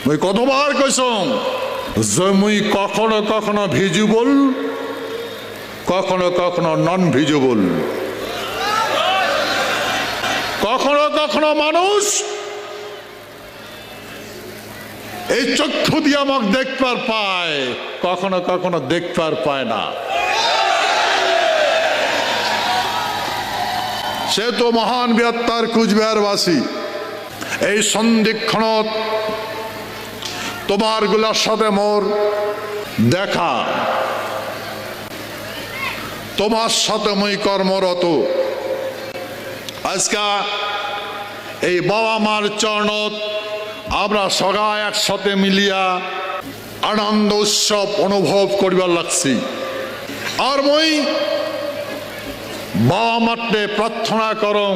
মুই কতবার কইছং যে মুই কখনো কখনো ভিজুবল, কখনো কখনো নন ভিজুবল। কখনো কখনো মানুষ এই চক্ষু দিয়ে আমাকে দেখবার পায়, কখনো কখনো দেখবার পায় না। সে তো মহান বৃহত্তর কুচবিহারবাসী। এই সন্ধিক্ষণত তোমার গুলার সাথে মোর দেখা, তোমার সাথে মই কর্মরত। আজকা এই বাবা মার চরণত আমরা সবাই একসাথে মিলিয়া আনন্দ উৎসব অনুভব করিবার লাগছি। আর মই বাবা মাতে প্রার্থনা করং,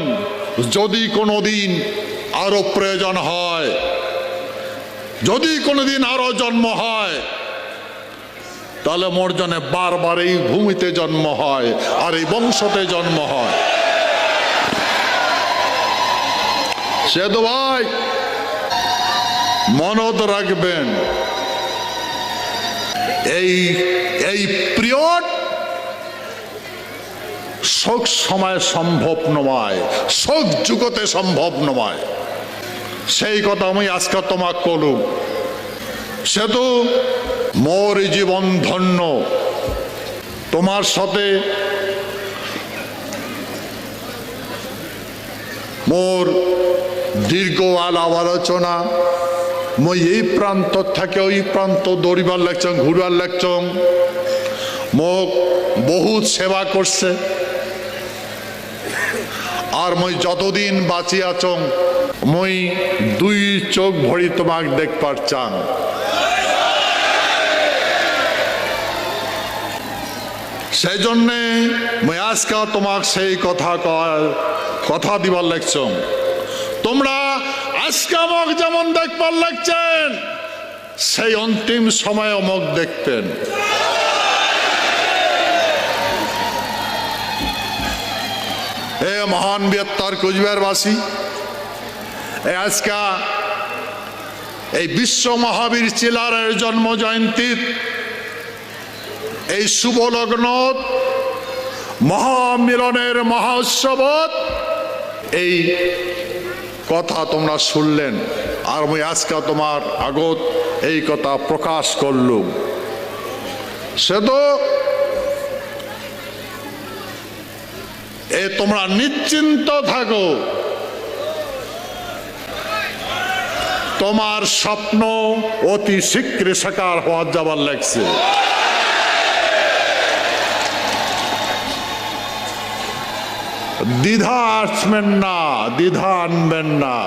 যদি কোনোদিন আরো প্রয়োজন হয়, যদি কোনোদিন আরো জন্ম হয়, তাহলে মোর জনে বারবার এই ভূমিতে জন্ম হয় আর এই বংশতে জন্ম হয়। সে তো ভাই মনত রাখবেন, এই পিরিয়ড শোক সময় সম্ভব নয়, শোক যুগতে সম্ভব নয়। সেই কথা আমি আজকে তোমাক কলুম। সে তো মোর জীবন ধন্য। তোমার সাথে মোর দীর্ঘ আলাপ আলোচনা, মই এই প্রান্ত থেকে ওই প্রান্ত দৌড়িবার লাগছং, ঘুরবার লাগছং। মোক বহুত সেবা করছে। আর মই যতদিন বাঁচি আছং, মই দুই চোখ ভরি তোমাক দেখবার চাং। সেই জন্যে মই আজকে তোমাক সেই কথা দিবার লাগছং। তোমরা আজকে আমাক যেমন দেখবার লাগছেন, সেই অন্তিম সময় আমাক দেখতেন। এ মহান বৃহত্তর কুচবিহারবাসী, আজকে এই বিশ্ব মহাবীর চিলারের জন্ম জয়ন্তীর এই শুভ লগ্নত, মহামিলনের মহোৎসবত এই কথা তোমরা শুনলেন। আর আমি আজকে তোমার আগত এই কথা প্রকাশ করলুম। সে তো তোমরা নিশ্চিন্ত থাকো, তোমার স্বপ্ন অতি শীঘ্র সাকার হওয়া যাবার লাগছে। দ্বিধা আসবেন না, দ্বিধা আনবেন না।